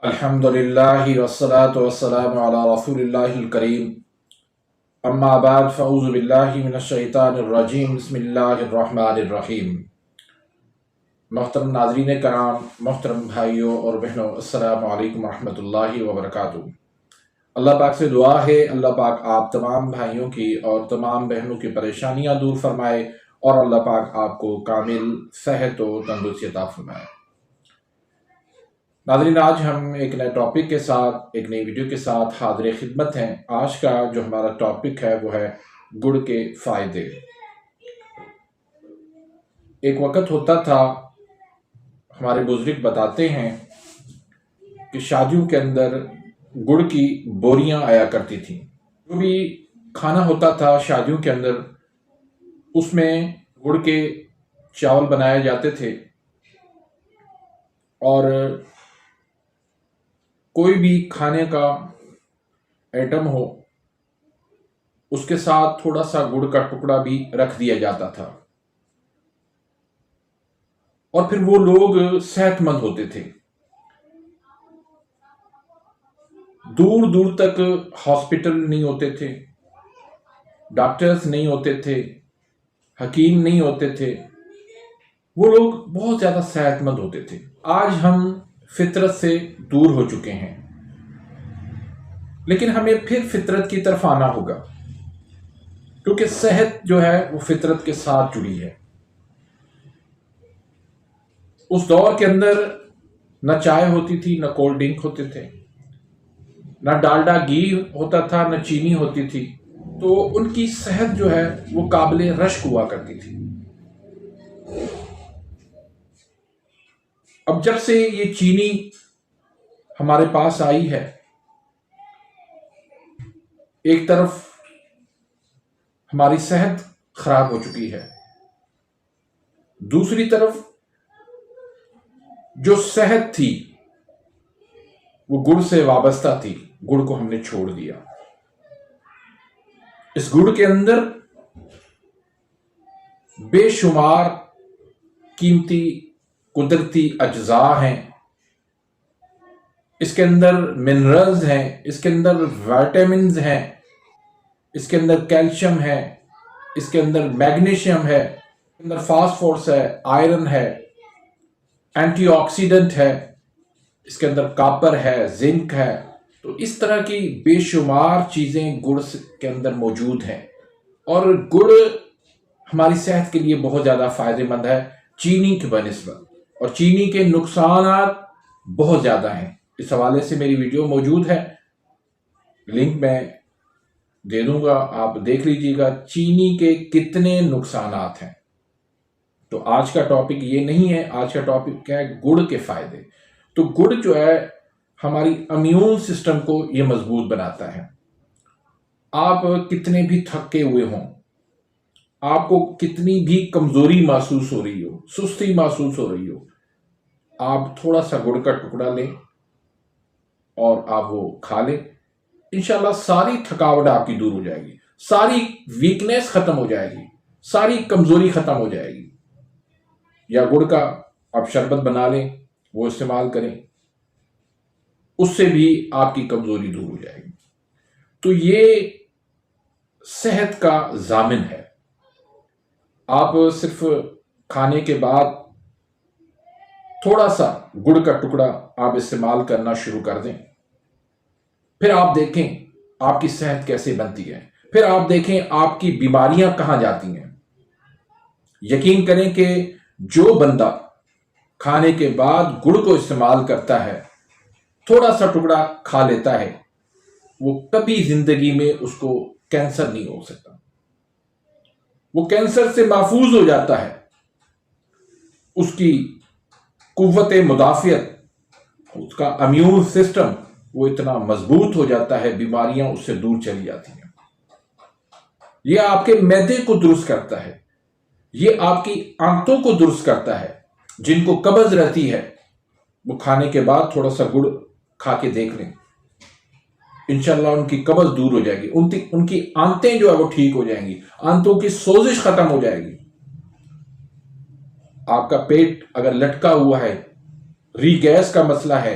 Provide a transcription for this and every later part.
अल्हम्दुलिल्लाहि वस्सलातु वस्सलामु अला रसूलिल्लाहिल करीम अम्मा बाद फ़अऊज़ु बिल्लाहि मिनश शैतानिर रजीम बिस्मिल्लाहिर रहमानिर रहीम। मोहतरम नाज़रीन कराम, मोहतरम भाइयों और बहनों, अस्सलामु अलैकुम रहमतुल्लाहि व बरकातुहू। अल्लाह पाक से दुआ है, अल्लाह पाक आप तमाम भाइयों की और तमाम बहनों की परेशानियां दूर फरमाए और अल्लाह पाक आपको कामिल सेहत और तंदुरुस्ती अता फरमाए। नाज़रीन, आज हम एक नए टॉपिक के साथ, एक नई वीडियो के साथ हाज़िर खिदमत हैं। आज का जो हमारा टॉपिक है वो है गुड़ के फ़ायदे। एक वक़्त होता था, हमारे बुज़ुर्ग बताते हैं कि शादियों के अंदर गुड़ की बोरियां आया करती थी। जो भी खाना होता था शादियों के अंदर, उसमें गुड़ के चावल बनाए जाते थे और कोई भी खाने का आइटम हो उसके साथ थोड़ा सा गुड़ का टुकड़ा भी रख दिया जाता था और फिर वो लोग सेहतमंद होते थे। दूर दूर तक हॉस्पिटल नहीं होते थे, डॉक्टर्स नहीं होते थे, हकीम नहीं होते थे, वो लोग बहुत ज़्यादा सेहतमंद होते थे। आज हम फितरत से दूर हो चुके हैं, लेकिन हमें फिर फितरत की तरफ आना होगा, क्योंकि सेहत जो है वो फितरत के साथ जुड़ी है। उस दौर के अंदर न चाय होती थी, न कोल्ड ड्रिंक होते थे, न डालडा घी होता था, न चीनी होती थी, तो उनकी सेहत जो है वो काबिले रश्क हुआ करती थी। अब जब से ये चीनी हमारे पास आई है, एक तरफ हमारी सेहत खराब हो चुकी है, दूसरी तरफ जो सेहत थी वो गुड़ से वाबस्ता थी, गुड़ को हमने छोड़ दिया। इस गुड़ के अंदर बेशुमार कीमती कुदरती अज्जा हैं, इसके अंदर मिनरल्स हैं, इसके अंदर विटामिन्स हैं, इसके अंदर कैल्शियम है, इसके अंदर मैग्नीशियम है, इसके अंदर फास्फोरस है, आयरन है, एंटीऑक्सीडेंट है, इसके अंदर कॉपर है, जिंक है। तो इस तरह की बेशुमार चीज़ें गुड़ के अंदर मौजूद हैं और गुड़ हमारी सेहत के लिए बहुत ज़्यादा फ़ायदेमंद है चीनी के बनिस्बत, और चीनी के नुकसानात बहुत ज़्यादा हैं। इस हवाले से मेरी वीडियो मौजूद है, लिंक मैं दे दूंगा, आप देख लीजिएगा चीनी के कितने नुकसानात हैं। तो आज का टॉपिक ये नहीं है, आज का टॉपिक है गुड़ के फ़ायदे। तो गुड़ जो है हमारी इम्यून सिस्टम को ये मजबूत बनाता है। आप कितने भी थके हुए हों, आपको कितनी भी कमज़ोरी महसूस हो रही हो, सुस्ती महसूस हो रही हो, आप थोड़ा सा गुड़ का टुकड़ा लें और आप वो खा लें, इंशाल्लाह सारी थकावट आपकी दूर हो जाएगी, सारी वीकनेस ख़त्म हो जाएगी, सारी कमज़ोरी ख़त्म हो जाएगी। या गुड़ का आप शरबत बना लें, वो इस्तेमाल करें, उससे भी आपकी कमज़ोरी दूर हो जाएगी। तो ये सेहत का ज़ामिन है। आप सिर्फ खाने के बाद थोड़ा सा गुड़ का टुकड़ा आप इस्तेमाल करना शुरू कर दें, फिर आप देखें आपकी सेहत कैसे बनती है, फिर आप देखें आपकी बीमारियां कहां जाती हैं। यकीन करें कि जो बंदा खाने के बाद गुड़ को इस्तेमाल करता है, थोड़ा सा टुकड़ा खा लेता है, वो कभी जिंदगी में उसको कैंसर नहीं हो सकता, वो कैंसर से महफूज हो जाता है। उसकी कुव्वत मुदाफ़ियत, उसका इम्यून सिस्टम वो इतना मजबूत हो जाता है, बीमारियां उससे दूर चली जाती हैं। ये आपके मैदे को दुरुस्त करता है, ये आपकी आंतों को दुरुस्त करता है। जिनको कब्ज रहती है वो खाने के बाद थोड़ा सा गुड़ खा के देख लें, इंशाल्लाह उनकी कब्ज दूर हो जाएगी, उनकी आंतें जो है वो ठीक हो जाएंगी, आंतों की सोजिश खत्म हो जाएगी। आपका पेट अगर लटका हुआ है, रीगैस का मसला है,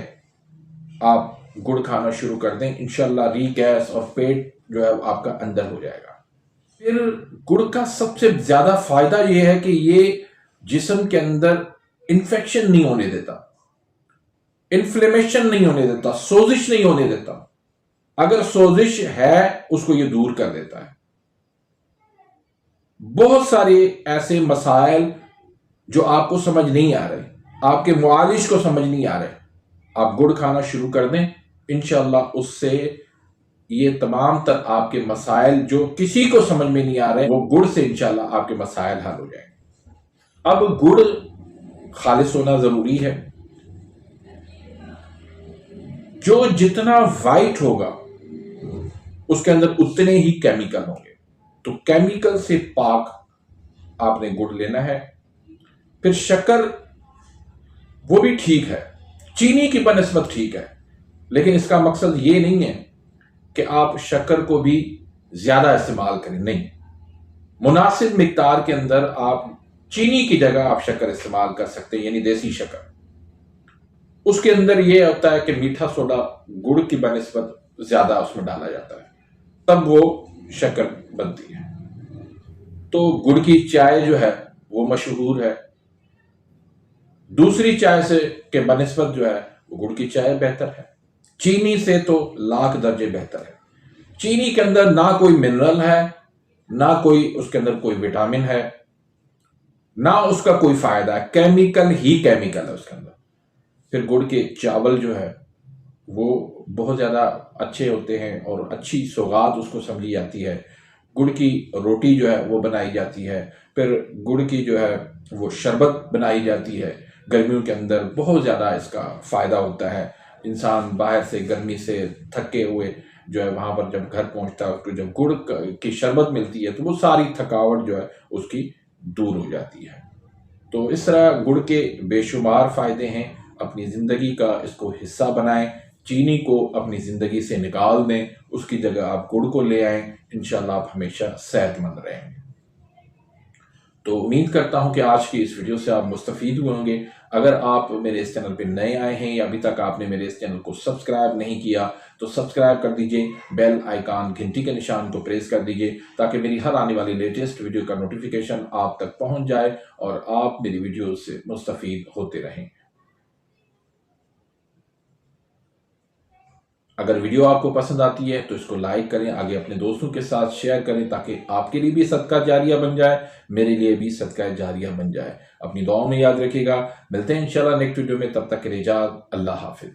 آپ گڑ کھانا شروع کر دیں، انشاءاللہ ری گیس اور پیٹ جو ہے آپ کا اندر ہو جائے گا۔ پھر گڑ کا سب سے زیادہ فائدہ یہ ہے کہ یہ جسم کے اندر انفیکشن نہیں ہونے دیتا، انفلیمیشن نہیں ہونے دیتا، سوزش نہیں ہونے دیتا۔ اگر سوزش ہے اس کو یہ دور کر دیتا ہے۔ بہت سارے ایسے مسائل جو آپ کو سمجھ نہیں آ رہے، آپ کے معالج کو سمجھ نہیں آ رہے، آپ گڑ کھانا شروع کر دیں، انشاءاللہ اس سے یہ تمام تر آپ کے مسائل جو کسی کو سمجھ میں نہیں آ رہے، وہ گڑ سے انشاءاللہ آپ کے مسائل حل ہو جائیں گے۔ اب گڑ خالص ہونا ضروری ہے، جو جتنا وائٹ ہوگا اس کے اندر اتنے ہی کیمیکل ہوں گے، تو کیمیکل سے پاک آپ نے گڑ لینا ہے۔ پھر شکر وہ بھی ٹھیک ہے، چینی کی بنسبت ٹھیک ہے، لیکن اس کا مقصد یہ نہیں ہے کہ آپ شکر کو بھی زیادہ استعمال کریں، نہیں، مناسب مقدار کے اندر آپ چینی کی جگہ آپ شکر استعمال کر سکتے ہیں، یعنی دیسی شکر۔ اس کے اندر یہ ہوتا ہے کہ میٹھا سوڈا گڑ کی بنسبت زیادہ اس میں ڈالا جاتا ہے، تب وہ شکر بنتی ہے۔ تو گڑ کی چائے جو ہے وہ مشہور ہے، دوسری چائے سے کے بنسبت جو ہے وہ گڑ کی چائے بہتر ہے، چینی سے تو لاکھ درجے بہتر ہے۔ چینی کے اندر نہ کوئی منرل ہے، نہ کوئی اس کے اندر کوئی وٹامن ہے، نہ اس کا کوئی فائدہ ہے، کیمیکل ہی کیمیکل ہے اس کے اندر۔ پھر گڑ کے چاول جو ہے وہ بہت زیادہ اچھے ہوتے ہیں اور اچھی سوغات اس کو سمجھی جاتی ہے۔ گڑ کی روٹی جو ہے وہ بنائی جاتی ہے، پھر گڑ کی جو ہے وہ شربت بنائی جاتی ہے۔ گرمیوں کے اندر بہت زیادہ اس کا فائدہ ہوتا ہے، انسان باہر سے گرمی سے تھکے ہوئے جو ہے وہاں پر جب گھر پہنچتا ہے، اس کو جب گڑ کی شربت ملتی ہے تو وہ ساری تھکاوٹ جو ہے اس کی دور ہو جاتی ہے۔ تو اس طرح گڑ کے بے شمار فائدے ہیں، اپنی زندگی کا اس کو حصہ بنائیں، چینی کو اپنی زندگی سے نکال دیں، اس کی جگہ آپ گڑ کو لے آئیں، انشاءاللہ آپ ہمیشہ صحت مند رہیں گے۔ تو امید کرتا ہوں کہ آج کی اس ویڈیو سے آپ مستفید ہوئے ہوں گے۔ اگر آپ میرے اس چینل پہ نئے آئے ہیں یا ابھی تک آپ نے میرے اس چینل کو سبسکرائب نہیں کیا تو سبسکرائب کر دیجئے، بیل آئیکن گھنٹی کے نشان کو پریس کر دیجئے تاکہ میری ہر آنے والی لیٹسٹ ویڈیو کا نوٹیفیکیشن آپ تک پہنچ جائے اور آپ میری ویڈیو سے مستفید ہوتے رہیں۔ اگر ویڈیو آپ کو پسند آتی ہے تو اس کو لائک کریں، آگے اپنے دوستوں کے ساتھ شیئر کریں تاکہ آپ کے لیے بھی صدقہ جاریہ بن جائے، میرے لیے بھی صدقہ جاریہ بن جائے۔ اپنی دعاؤں میں یاد رکھیے گا، ملتے ہیں انشاءاللہ نیکسٹ ویڈیو میں، تب تک کے لیے اجازت، اللہ حافظ۔